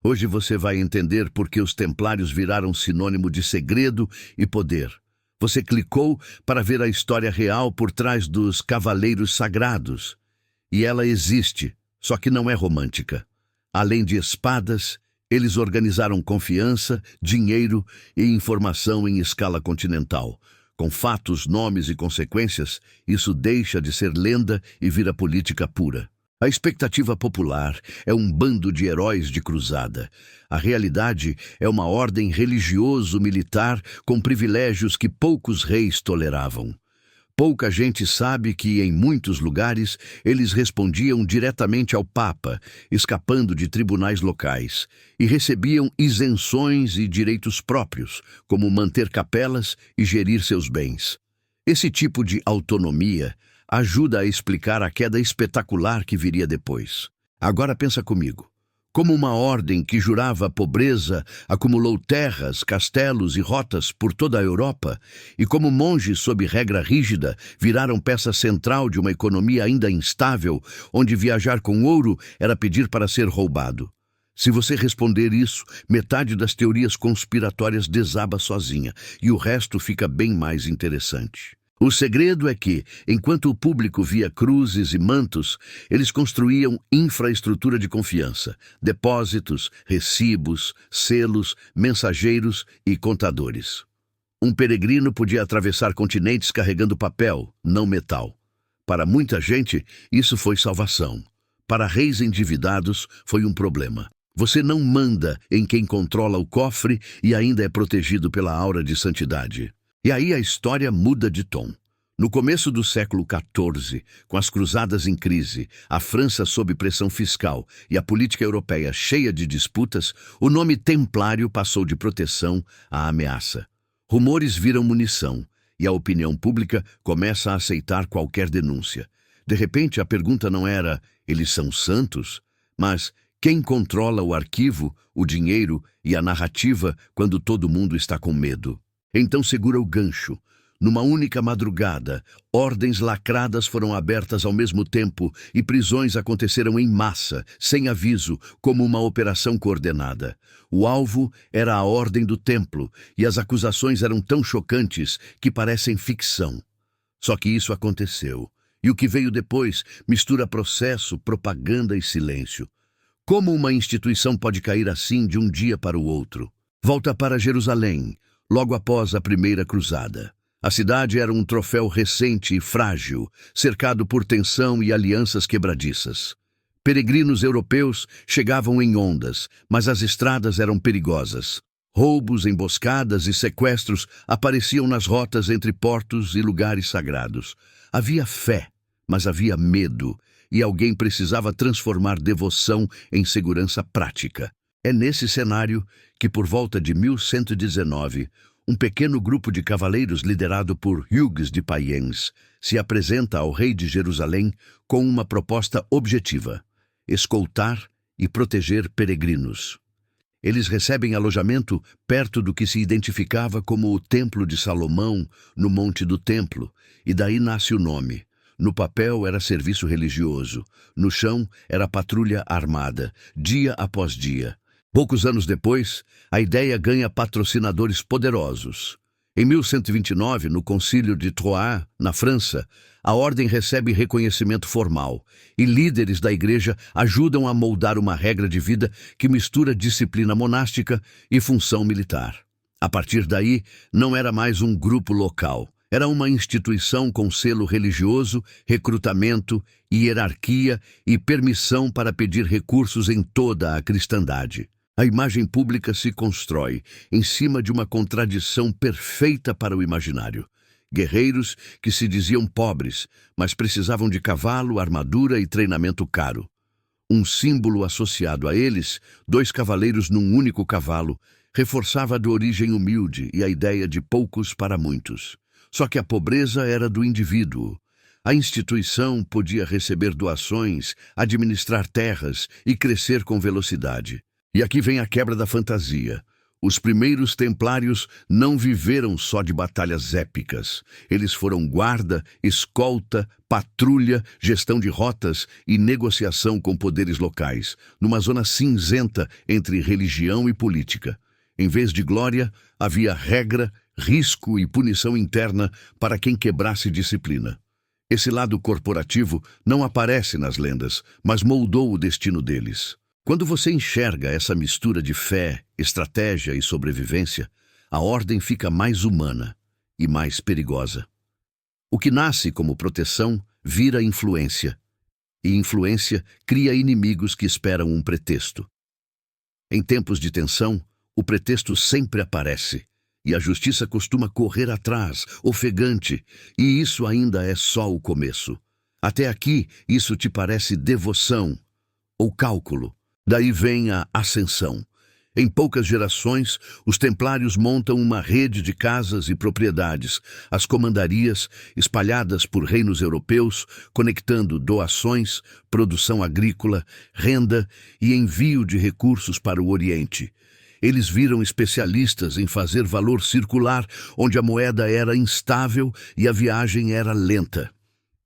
Hoje você vai entender por que os templários viraram sinônimo de segredo e poder. Você clicou para ver a história real por trás dos cavaleiros sagrados. E ela existe, só que não é romântica. Além de espadas, eles organizaram confiança, dinheiro e informação em escala continental. Com fatos, nomes e consequências, isso deixa de ser lenda e vira política pura. A expectativa popular é um bando de heróis de cruzada. A realidade é uma ordem religioso-militar com privilégios que poucos reis toleravam. Pouca gente sabe que, em muitos lugares, eles respondiam diretamente ao Papa, escapando de tribunais locais, e recebiam isenções e direitos próprios, como manter capelas e gerir seus bens. Esse tipo de autonomia ajuda a explicar a queda espetacular que viria depois. Agora pensa comigo. Como uma ordem que jurava a pobreza acumulou terras, castelos e rotas por toda a Europa, e como monges sob regra rígida viraram peça central de uma economia ainda instável, onde viajar com ouro era pedir para ser roubado. Se você responder isso, metade das teorias conspiratórias desaba sozinha, e o resto fica bem mais interessante. O segredo é que, enquanto o público via cruzes e mantos, eles construíam infraestrutura de confiança, depósitos, recibos, selos, mensageiros e contadores. Um peregrino podia atravessar continentes carregando papel, não metal. Para muita gente, isso foi salvação. Para reis endividados, foi um problema. Você não manda em quem controla o cofre e ainda é protegido pela aura de santidade. E aí a história muda de tom. No começo do século XIV, com as cruzadas em crise, a França sob pressão fiscal e a política europeia cheia de disputas, o nome templário passou de proteção a ameaça. Rumores viram munição e a opinião pública começa a aceitar qualquer denúncia. De repente, a pergunta não era "eles são santos?", mas quem controla o arquivo, o dinheiro e a narrativa quando todo mundo está com medo? Então segura o gancho. Numa única madrugada, ordens lacradas foram abertas ao mesmo tempo e prisões aconteceram em massa, sem aviso, como uma operação coordenada. O alvo era a Ordem do Templo e as acusações eram tão chocantes que parecem ficção. Só que isso aconteceu. E o que veio depois mistura processo, propaganda e silêncio. Como uma instituição pode cair assim de um dia para o outro? Volta para Jerusalém. Logo após a primeira cruzada. A cidade era um troféu recente e frágil, cercado por tensão e alianças quebradiças. Peregrinos europeus chegavam em ondas, mas as estradas eram perigosas. Roubos, emboscadas e sequestros apareciam nas rotas entre portos e lugares sagrados. Havia fé, mas havia medo, e alguém precisava transformar devoção em segurança prática. É nesse cenário que, por volta de 1119, um pequeno grupo de cavaleiros liderado por Hugues de Payens se apresenta ao rei de Jerusalém com uma proposta objetiva: escoltar e proteger peregrinos. Eles recebem alojamento perto do que se identificava como o Templo de Salomão, no Monte do Templo, e daí nasce o nome. No papel era serviço religioso, no chão era patrulha armada, dia após dia. Poucos anos depois, a ideia ganha patrocinadores poderosos. Em 1129, no Concílio de Troyes, na França, a ordem recebe reconhecimento formal e líderes da igreja ajudam a moldar uma regra de vida que mistura disciplina monástica e função militar. A partir daí, não era mais um grupo local. Era uma instituição com selo religioso, recrutamento, hierarquia e permissão para pedir recursos em toda a cristandade. A imagem pública se constrói em cima de uma contradição perfeita para o imaginário. Guerreiros que se diziam pobres, mas precisavam de cavalo, armadura e treinamento caro. Um símbolo associado a eles, 2 cavaleiros num único cavalo, reforçava a de origem humilde e a ideia de poucos para muitos. Só que a pobreza era do indivíduo. A instituição podia receber doações, administrar terras e crescer com velocidade. E aqui vem a quebra da fantasia. Os primeiros templários não viveram só de batalhas épicas. Eles foram guarda, escolta, patrulha, gestão de rotas e negociação com poderes locais, numa zona cinzenta entre religião e política. Em vez de glória, havia regra, risco e punição interna para quem quebrasse disciplina. Esse lado corporativo não aparece nas lendas, mas moldou o destino deles. Quando você enxerga essa mistura de fé, estratégia e sobrevivência, a ordem fica mais humana e mais perigosa. O que nasce como proteção vira influência, e influência cria inimigos que esperam um pretexto. Em tempos de tensão, o pretexto sempre aparece, e a justiça costuma correr atrás, ofegante, e isso ainda é só o começo. Até aqui, isso te parece devoção ou cálculo. Daí vem a ascensão. Em poucas gerações, os templários montam uma rede de casas e propriedades, as comandarias, espalhadas por reinos europeus, conectando doações, produção agrícola, renda e envio de recursos para o Oriente. Eles viram especialistas em fazer valor circular, onde a moeda era instável e a viagem era lenta.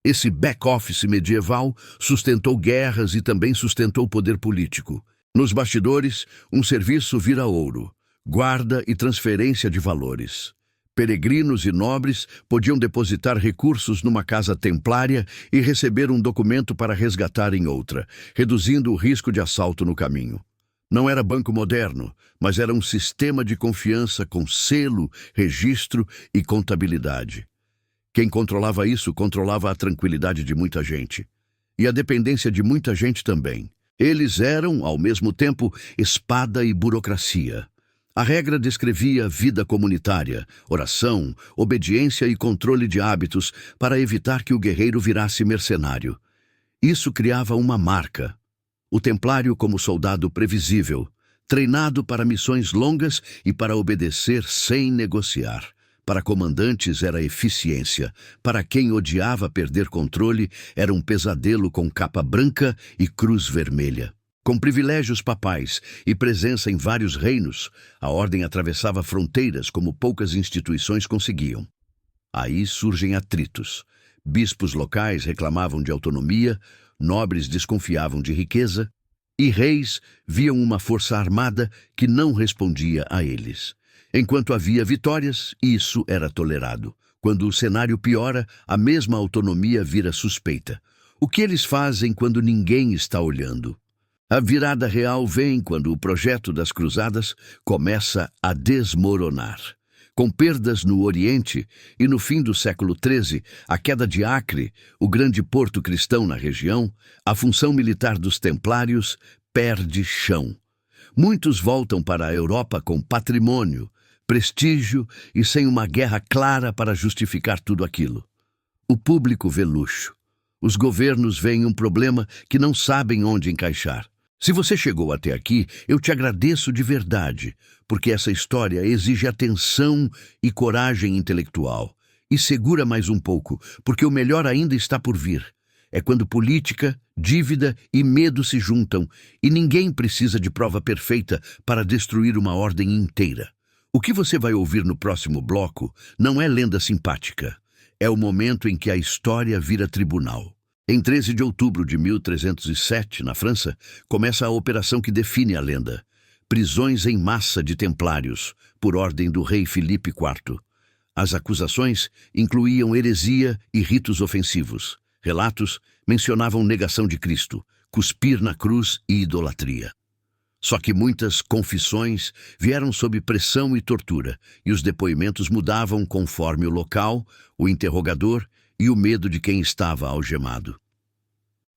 Esse back-office medieval sustentou guerras e também sustentou o poder político. Nos bastidores, um serviço vira ouro, guarda e transferência de valores. Peregrinos e nobres podiam depositar recursos numa casa templária e receber um documento para resgatar em outra, reduzindo o risco de assalto no caminho. Não era banco moderno, mas era um sistema de confiança com selo, registro e contabilidade. Quem controlava isso controlava a tranquilidade de muita gente. E a dependência de muita gente também. Eles eram, ao mesmo tempo, espada e burocracia. A regra descrevia vida comunitária, oração, obediência e controle de hábitos para evitar que o guerreiro virasse mercenário. Isso criava uma marca. O templário como soldado previsível, treinado para missões longas e para obedecer sem negociar. Para comandantes era eficiência, para quem odiava perder controle era um pesadelo com capa branca e cruz vermelha. Com privilégios papais e presença em vários reinos, a ordem atravessava fronteiras como poucas instituições conseguiam. Aí surgem atritos. Bispos locais reclamavam de autonomia, nobres desconfiavam de riqueza, e reis viam uma força armada que não respondia a eles. Enquanto havia vitórias, isso era tolerado. Quando o cenário piora, a mesma autonomia vira suspeita. O que eles fazem quando ninguém está olhando? A virada real vem quando o projeto das cruzadas começa a desmoronar. Com perdas no Oriente e no fim do século XIII, a queda de Acre, o grande porto cristão na região, a função militar dos templários perde chão. Muitos voltam para a Europa com patrimônio, prestígio e sem uma guerra clara para justificar tudo aquilo. O público vê luxo. Os governos veem um problema que não sabem onde encaixar. Se você chegou até aqui, eu te agradeço de verdade, porque essa história exige atenção e coragem intelectual. E segura mais um pouco, porque o melhor ainda está por vir. É quando política, dívida e medo se juntam, e ninguém precisa de prova perfeita para destruir uma ordem inteira. O que você vai ouvir no próximo bloco não é lenda simpática. É o momento em que a história vira tribunal. Em 13 de outubro de 1307, na França, começa a operação que define a lenda. Prisões em massa de templários, por ordem do rei Filipe IV. As acusações incluíam heresia e ritos ofensivos. Relatos mencionavam negação de Cristo, cuspir na cruz e idolatria. Só que muitas confissões vieram sob pressão e tortura, e os depoimentos mudavam conforme o local, o interrogador e o medo de quem estava algemado.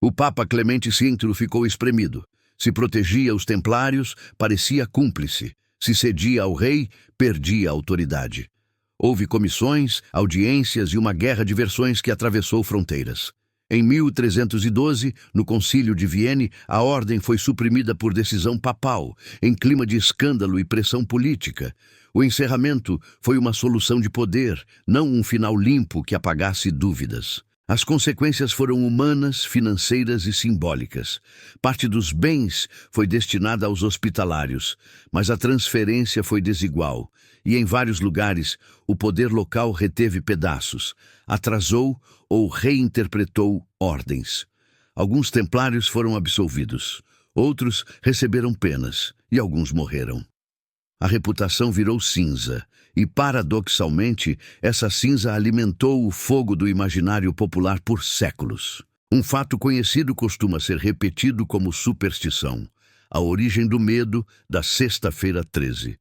O Papa Clemente V ficou espremido. Se protegia os templários, parecia cúmplice. Se cedia ao rei, perdia a autoridade. Houve comissões, audiências e uma guerra de versões que atravessou fronteiras. Em 1312, no Concílio de Vienne, a ordem foi suprimida por decisão papal, em clima de escândalo e pressão política. O encerramento foi uma solução de poder, não um final limpo que apagasse dúvidas. As consequências foram humanas, financeiras e simbólicas. Parte dos bens foi destinada aos hospitalários, mas a transferência foi desigual, e em vários lugares o poder local reteve pedaços, atrasou ou reinterpretou ordens. Alguns templários foram absolvidos, outros receberam penas e alguns morreram. A reputação virou cinza, e, paradoxalmente, essa cinza alimentou o fogo do imaginário popular por séculos. Um fato conhecido costuma ser repetido como superstição, a origem do medo da Sexta-feira 13.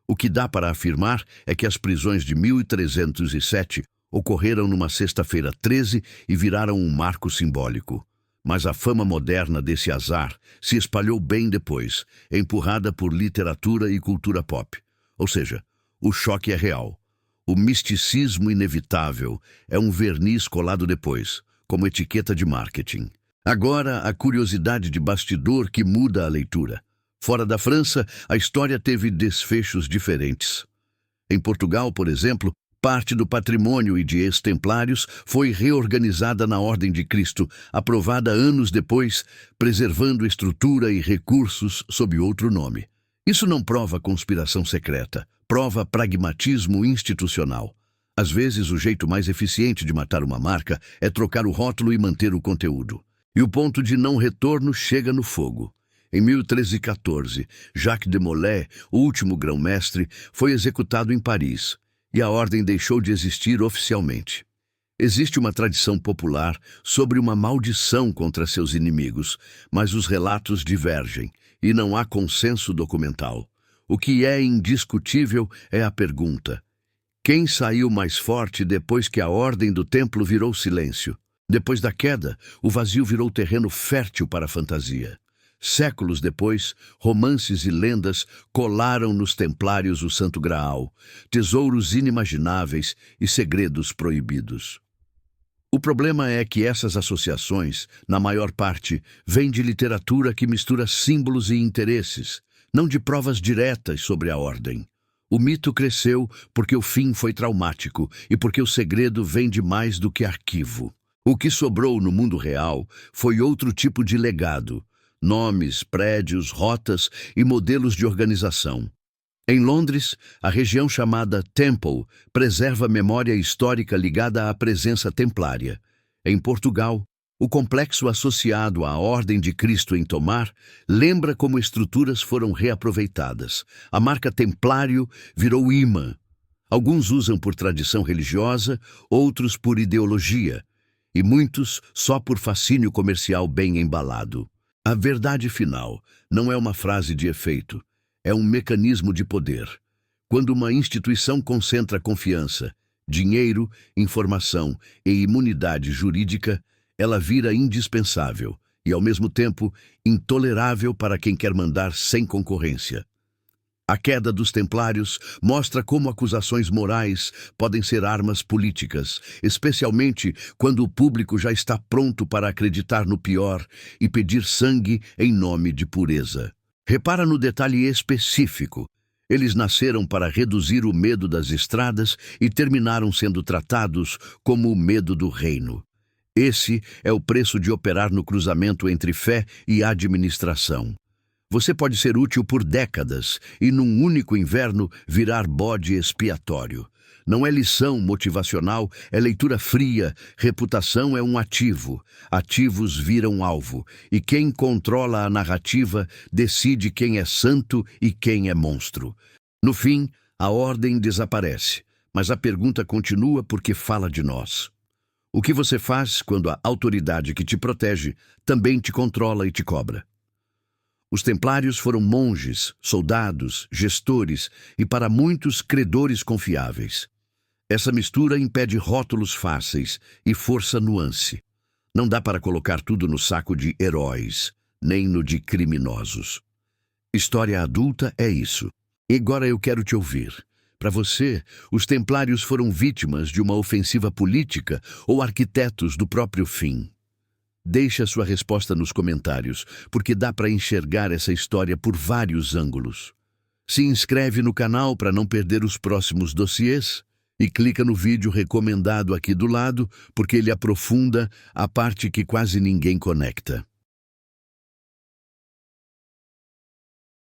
O que dá para afirmar é que as prisões de 1307 ocorreram numa Sexta-feira 13 e viraram um marco simbólico. Mas a fama moderna desse azar se espalhou bem depois, empurrada por literatura e cultura pop. Ou seja, o choque é real. O misticismo inevitável é um verniz colado depois, como etiqueta de marketing. Agora, a curiosidade de bastidor que muda a leitura. Fora da França, a história teve desfechos diferentes. Em Portugal, por exemplo, parte do patrimônio e de ex-templários foi reorganizada na Ordem de Cristo, aprovada anos depois, preservando estrutura e recursos sob outro nome. Isso não prova conspiração secreta, prova pragmatismo institucional. Às vezes, o jeito mais eficiente de matar uma marca é trocar o rótulo e manter o conteúdo. E o ponto de não retorno chega no fogo. Em 1314, Jacques de Molay, o último grão-mestre, foi executado em Paris, e a ordem deixou de existir oficialmente. Existe uma tradição popular sobre uma maldição contra seus inimigos, mas os relatos divergem, e não há consenso documental. O que é indiscutível é a pergunta: quem saiu mais forte depois que a ordem do templo virou silêncio? Depois da queda, o vazio virou terreno fértil para a fantasia. Séculos depois, romances e lendas colaram nos templários o Santo Graal, tesouros inimagináveis e segredos proibidos. O problema é que essas associações, na maior parte, vêm de literatura que mistura símbolos e interesses, não de provas diretas sobre a ordem. O mito cresceu porque o fim foi traumático e porque o segredo vem de mais do que arquivo. O que sobrou no mundo real foi outro tipo de legado: nomes, prédios, rotas e modelos de organização. Em Londres, a região chamada Temple preserva memória histórica ligada à presença templária. Em Portugal, o complexo associado à Ordem de Cristo em Tomar lembra como estruturas foram reaproveitadas. A marca templário virou imã. Alguns usam por tradição religiosa, outros por ideologia, e muitos só por fascínio comercial bem embalado. A verdade final não é uma frase de efeito, é um mecanismo de poder. Quando uma instituição concentra confiança, dinheiro, informação e imunidade jurídica, ela vira indispensável e, ao mesmo tempo, intolerável para quem quer mandar sem concorrência. A queda dos templários mostra como acusações morais podem ser armas políticas, especialmente quando o público já está pronto para acreditar no pior e pedir sangue em nome de pureza. Repara no detalhe específico. Eles nasceram para reduzir o medo das estradas e terminaram sendo tratados como o medo do reino. Esse é o preço de operar no cruzamento entre fé e administração. Você pode ser útil por décadas e, num único inverno, virar bode expiatório. Não é lição motivacional, é leitura fria. Reputação é um ativo. Ativos viram alvo. E quem controla a narrativa decide quem é santo e quem é monstro. No fim, a ordem desaparece, mas a pergunta continua porque fala de nós. O que você faz quando a autoridade que te protege também te controla e te cobra? Os templários foram monges, soldados, gestores e, para muitos, credores confiáveis. Essa mistura impede rótulos fáceis e força nuance. Não dá para colocar tudo no saco de heróis, nem no de criminosos. História adulta é isso. E agora eu quero te ouvir. Para você, os templários foram vítimas de uma ofensiva política ou arquitetos do próprio fim? Deixe a sua resposta nos comentários, porque dá para enxergar essa história por vários ângulos. Se inscreve no canal para não perder os próximos dossiês e clica no vídeo recomendado aqui do lado, porque ele aprofunda a parte que quase ninguém conecta.